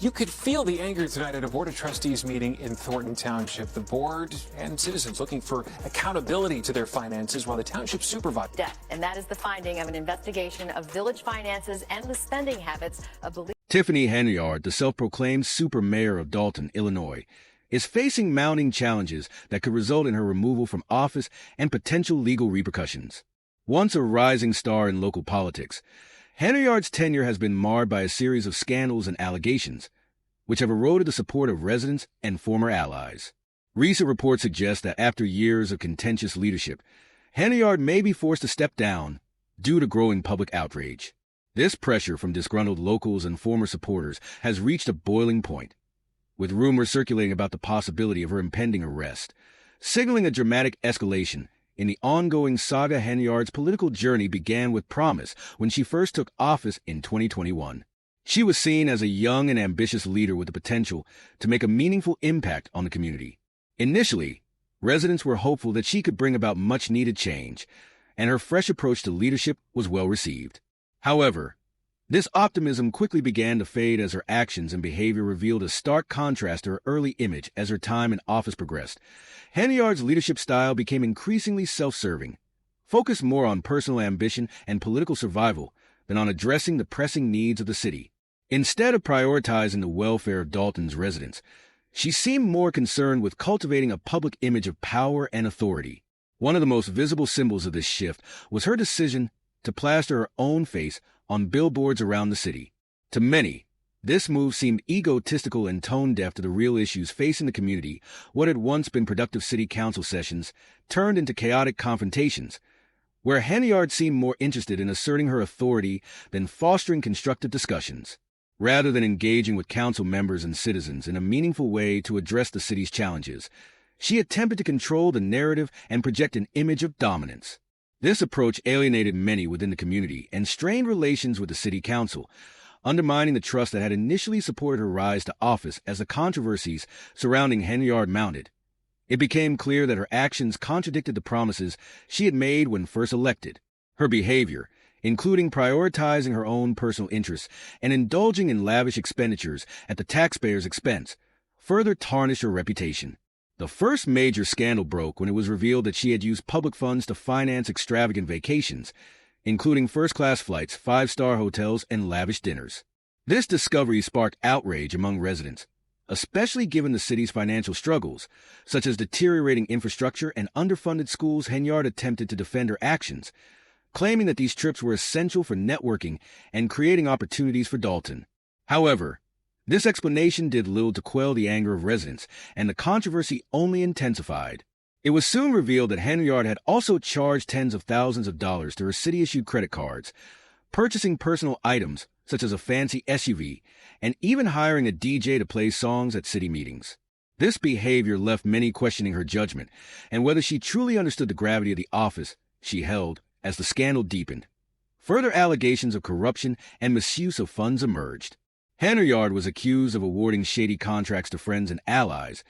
You could feel the anger tonight at a Board of Trustees meeting in Thornton Township. The board and citizens looking for accountability to their finances while the township supervisor. Debt, and that is the finding of an investigation of village finances and the spending habits of the. Tiffany Henyard, the self-proclaimed super mayor of Dalton, Illinois, is facing mounting challenges that could result in her removal from office and potential legal repercussions. Once a rising star in local politics, Henyard's tenure has been marred by a series of scandals and allegations, which have eroded the support of residents and former allies. Recent reports suggest that after years of contentious leadership, Henyard may be forced to step down due to growing public outrage. This pressure from disgruntled locals and former supporters has reached a boiling point, with rumors circulating about the possibility of her impending arrest, signaling a dramatic escalation in the ongoing saga. Henyard's political journey began with promise when she first took office in 2021. She was seen as a young and ambitious leader with the potential to make a meaningful impact on the community. Initially, residents were hopeful that she could bring about much-needed change, and her fresh approach to leadership was well received. However, this optimism quickly began to fade as her actions and behavior revealed a stark contrast to her early image. As her time in office progressed, Henyard's leadership style became increasingly self-serving, focused more on personal ambition and political survival than on addressing the pressing needs of the city. Instead of prioritizing the welfare of Dalton's residents, she seemed more concerned with cultivating a public image of power and authority. One of the most visible symbols of this shift was her decision to plaster her own face on billboards around the city. To many, this move seemed egotistical and tone-deaf to the real issues facing the community. What had once been productive city council sessions turned into chaotic confrontations, where Henyard seemed more interested in asserting her authority than fostering constructive discussions. Rather than engaging with council members and citizens in a meaningful way to address the city's challenges, she attempted to control the narrative and project an image of dominance. This approach alienated many within the community and strained relations with the city council, undermining the trust that had initially supported her rise to office. As the controversies surrounding Henyard mounted, it became clear that her actions contradicted the promises she had made when first elected. Her behavior, including prioritizing her own personal interests and indulging in lavish expenditures at the taxpayers' expense, further tarnished her reputation. The first major scandal broke when it was revealed that she had used public funds to finance extravagant vacations, including first-class flights, five-star hotels, and lavish dinners. This discovery sparked outrage among residents, especially given the city's financial struggles, such as deteriorating infrastructure and underfunded schools. Henyard attempted to defend her actions, claiming that these trips were essential for networking and creating opportunities for Dalton. However, this explanation did little to quell the anger of residents, and the controversy only intensified. It was soon revealed that Henyard had also charged tens of thousands of dollars to her city-issued credit cards, purchasing personal items such as a fancy SUV, and even hiring a DJ to play songs at city meetings. This behavior left many questioning her judgment and whether she truly understood the gravity of the office she held. As the scandal deepened, further allegations of corruption and misuse of funds emerged. Henyard was accused of awarding shady contracts to friends and allies,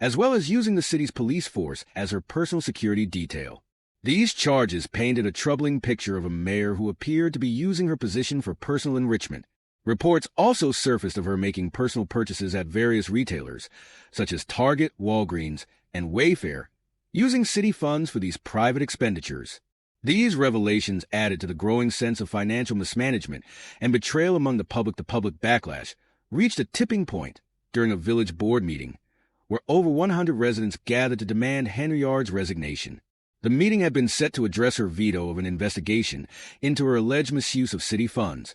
as well as using the city's police force as her personal security detail. These charges painted a troubling picture of a mayor who appeared to be using her position for personal enrichment. Reports also surfaced of her making personal purchases at various retailers, such as Target, Walgreens, and Wayfair, using city funds for these private expenditures. These revelations added to the growing sense of financial mismanagement and betrayal among the public. The public backlash reached a tipping point during a village board meeting, where over 100 residents gathered to demand Henyard's resignation. The meeting had been set to address her veto of an investigation into her alleged misuse of city funds,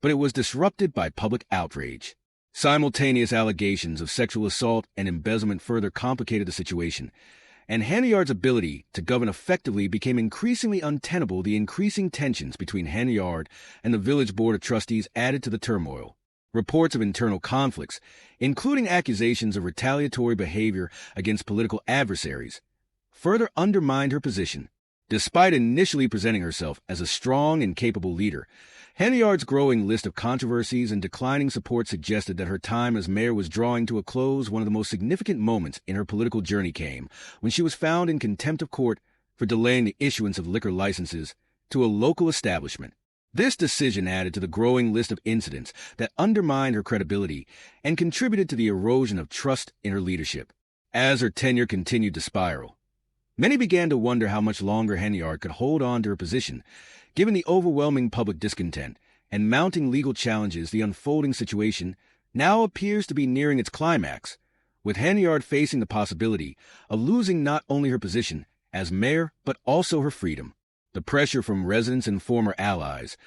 but it was disrupted by public outrage. Simultaneous allegations of sexual assault and embezzlement further complicated the situation, and Henyard's ability to govern effectively became increasingly untenable. The increasing tensions between Henyard and the village board of trustees added to the turmoil. Reports of internal conflicts, including accusations of retaliatory behavior against political adversaries, further undermined her position. Despite initially presenting herself as a strong and capable leader, Henyard's growing list of controversies and declining support suggested that her time as mayor was drawing to a close. One of the most significant moments in her political journey came when she was found in contempt of court for delaying the issuance of liquor licenses to a local establishment. This decision added to the growing list of incidents that undermined her credibility and contributed to the erosion of trust in her leadership. As her tenure continued to spiral, many began to wonder how much longer Henyard could hold on to her position, given the overwhelming public discontent and mounting legal challenges. The unfolding situation now appears to be nearing its climax, with Henyard facing the possibility of losing not only her position as mayor, but also her freedom. The pressure from residents and former allies,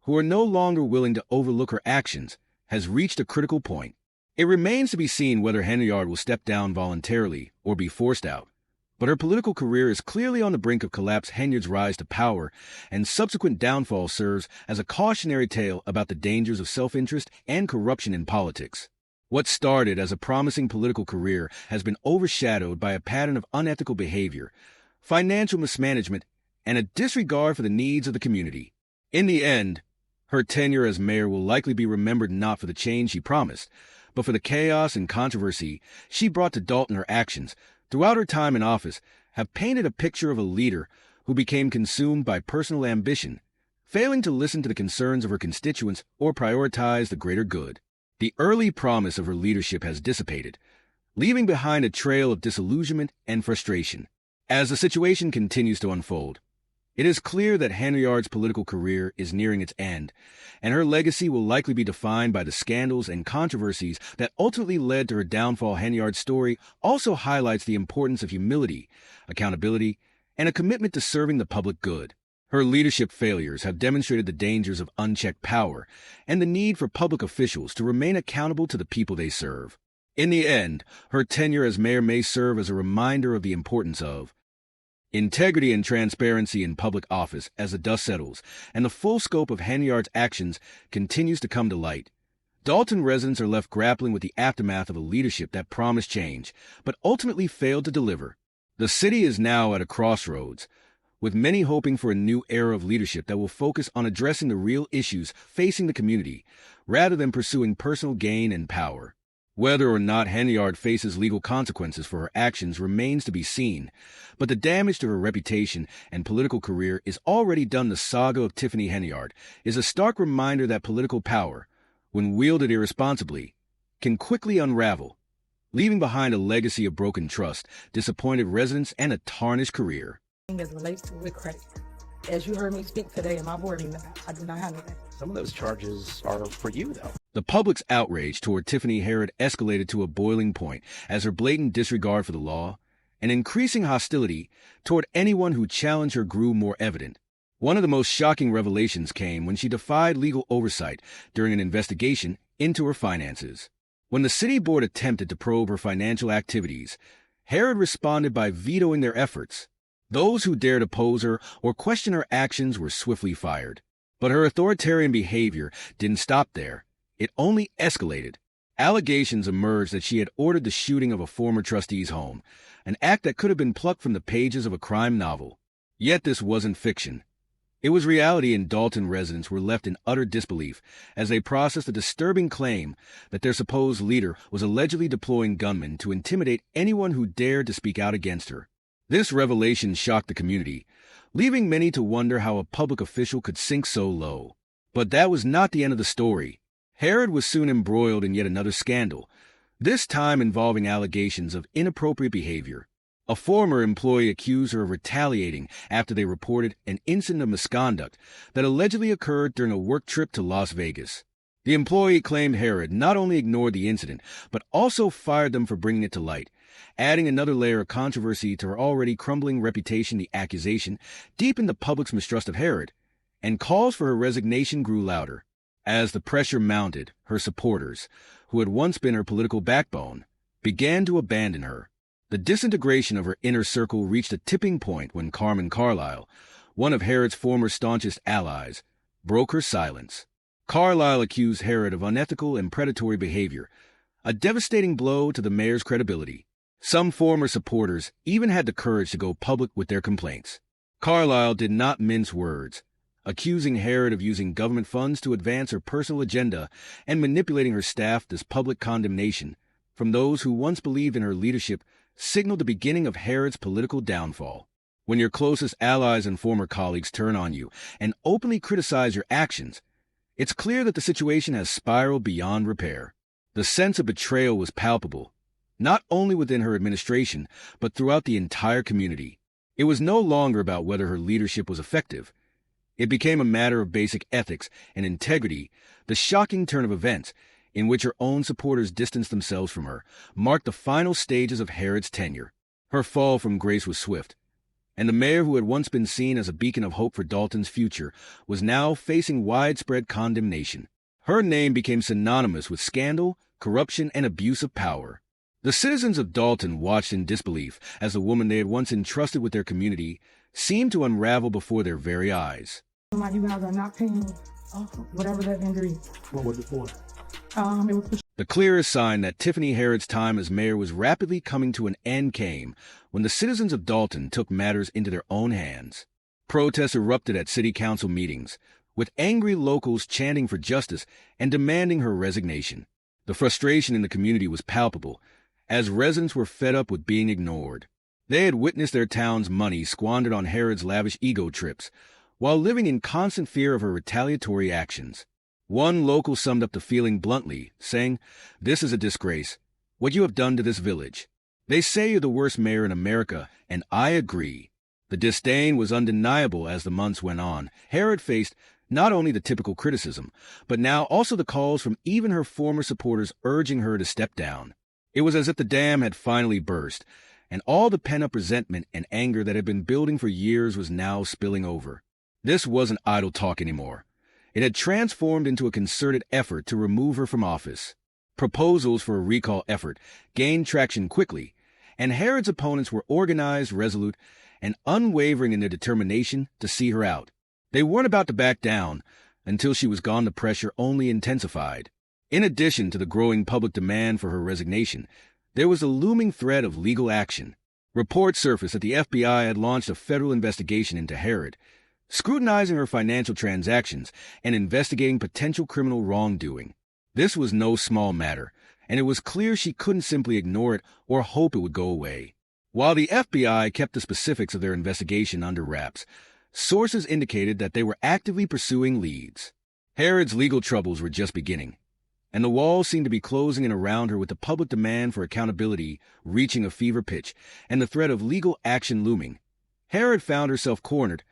who are no longer willing to overlook her actions, has reached a critical point. It remains to be seen whether Henyard will step down voluntarily or be forced out, but her political career is clearly on the brink of collapse. Henyard's rise to power and subsequent downfall serves as a cautionary tale about the dangers of self-interest and corruption in politics. What started as a promising political career has been overshadowed by a pattern of unethical behavior, financial mismanagement, and a disregard for the needs of the community. In the end, her tenure as mayor will likely be remembered not for the change she promised, but for the chaos and controversy she brought to Dalton. Her actions throughout her time in office have painted a picture of a leader who became consumed by personal ambition, failing to listen to the concerns of her constituents or prioritize the greater good. The early promise of her leadership has dissipated, leaving behind a trail of disillusionment and frustration. As the situation continues to unfold, it is clear that Henyard's political career is nearing its end, and her legacy will likely be defined by the scandals and controversies that ultimately led to her downfall. Henyard's story also highlights the importance of humility, accountability, and a commitment to serving the public good. Her leadership failures have demonstrated the dangers of unchecked power and the need for public officials to remain accountable to the people they serve. In the end, her tenure as mayor may serve as a reminder of the importance of integrity and transparency in public office. As the dust settles and the full scope of Henyard's actions continues to come to light, Dalton residents are left grappling with the aftermath of a leadership that promised change, but ultimately failed to deliver. The city is now at a crossroads, with many hoping for a new era of leadership that will focus on addressing the real issues facing the community, rather than pursuing personal gain and power. Whether or not Henyard faces legal consequences for her actions remains to be seen, but the damage to her reputation and political career is already done. The saga of Tiffany Henyard is a stark reminder that political power, when wielded irresponsibly, can quickly unravel, leaving behind a legacy of broken trust, disappointed residents, and a tarnished career. As it relates to with credit. As you heard me speak today in my board meeting, I do not handle that. Some of those charges are for you, though. The public's outrage toward Tiffany Henyard escalated to a boiling point as her blatant disregard for the law and increasing hostility toward anyone who challenged her grew more evident. One of the most shocking revelations came when she defied legal oversight during an investigation into her finances. When the city board attempted to probe her financial activities, Henyard responded by vetoing their efforts. Those who dared oppose her or question her actions were swiftly fired. But her authoritarian behavior didn't stop there. It only escalated. Allegations emerged that she had ordered the shooting of a former trustee's home, an act that could have been plucked from the pages of a crime novel. Yet this wasn't fiction. It was reality, and Dalton residents were left in utter disbelief as they processed a disturbing claim that their supposed leader was allegedly deploying gunmen to intimidate anyone who dared to speak out against her. This revelation shocked the community, leaving many to wonder how a public official could sink so low. But that was not the end of the story. Henyard was soon embroiled in yet another scandal, this time involving allegations of inappropriate behavior. A former employee accused her of retaliating after they reported an incident of misconduct that allegedly occurred during a work trip to Las Vegas. The employee claimed Henyard not only ignored the incident, but also fired them for bringing it to light, adding another layer of controversy to her already crumbling reputation. The accusation deepened the public's mistrust of Henyard, and calls for her resignation grew louder. As the pressure mounted, her supporters, who had once been her political backbone, began to abandon her. The disintegration of her inner circle reached a tipping point when Carmen Carlisle, one of Henyard's former staunchest allies, broke her silence. Carlisle accused Henyard of unethical and predatory behavior, a devastating blow to the mayor's credibility. Some former supporters even had the courage to go public with their complaints. Carlisle did not mince words, accusing Henyard of using government funds to advance her personal agenda and manipulating her staff. This public condemnation from those who once believed in her leadership signaled the beginning of Henyard's political downfall. When your closest allies and former colleagues turn on you and openly criticize your actions, it's clear that the situation has spiraled beyond repair. The sense of betrayal was palpable, not only within her administration, but throughout the entire community. It was no longer about whether her leadership was effective. It became a matter of basic ethics and integrity. The shocking turn of events, in which her own supporters distanced themselves from her, marked the final stages of Herod's tenure. Her fall from grace was swift, and the mayor who had once been seen as a beacon of hope for Dalton's future was now facing widespread condemnation. Her name became synonymous with scandal, corruption, and abuse of power. The citizens of Dalton watched in disbelief as the woman they had once entrusted with their community seemed to unravel before their very eyes. Like, you guys are not paying whatever that vendor is. What was it for? It was for The clearest sign that Tiffany Henyard's time as mayor was rapidly coming to an end came when the citizens of Dalton took matters into their own hands. Protests erupted at city council meetings, with angry locals chanting for justice and demanding her resignation. The frustration in the community was palpable, as residents were fed up with being ignored. They had witnessed their town's money squandered on Herod's lavish ego trips, while living in constant fear of her retaliatory actions. One local summed up the feeling bluntly, saying, "This is a disgrace. What you have done to this village. They say you're the worst mayor in America, and I agree." The disdain was undeniable as the months went on. Herod faced not only the typical criticism, but now also the calls from even her former supporters urging her to step down. It was as if the dam had finally burst, and all the pent-up resentment and anger that had been building for years was now spilling over. This wasn't idle talk anymore. It had transformed into a concerted effort to remove her from office. Proposals for a recall effort gained traction quickly, and Herod's opponents were organized, resolute, and unwavering in their determination to see her out. They weren't about to back down until she was gone. The pressure only intensified. In addition to the growing public demand for her resignation, there was a looming threat of legal action. Reports surfaced that the FBI had launched a federal investigation into Herod, scrutinizing her financial transactions and investigating potential criminal wrongdoing. This was no small matter, and it was clear she couldn't simply ignore it or hope it would go away. While the FBI kept the specifics of their investigation under wraps, sources indicated that they were actively pursuing leads. Herod's legal troubles were just beginning, and the walls seemed to be closing in around her, with the public demand for accountability reaching a fever pitch and the threat of legal action looming. Herod found herself cornered,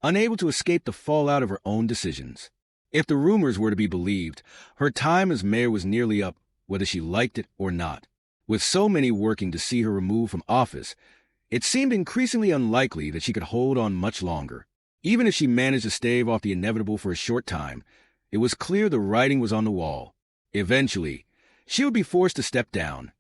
unable to escape the fallout of her own decisions. If the rumors were to be believed, her time as mayor was nearly up, whether she liked it or not. With so many working to see her removed from office, it seemed increasingly unlikely that she could hold on much longer. Even if she managed to stave off the inevitable for a short time, it was clear the writing was on the wall. Eventually, she would be forced to step down.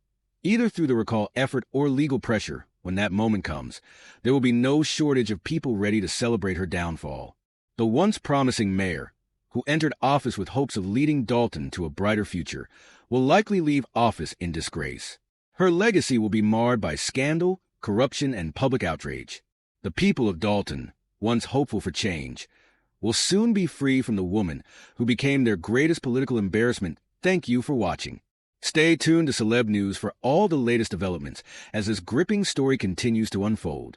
Either through the recall effort or legal pressure, when that moment comes, there will be no shortage of people ready to celebrate her downfall. The once promising mayor, who entered office with hopes of leading Dalton to a brighter future, will likely leave office in disgrace. Her legacy will be marred by scandal, corruption, and public outrage. The people of Dalton, once hopeful for change, will soon be free from the woman who became their greatest political embarrassment. Thank you for watching. Stay tuned to Celeb News for all the latest developments as this gripping story continues to unfold.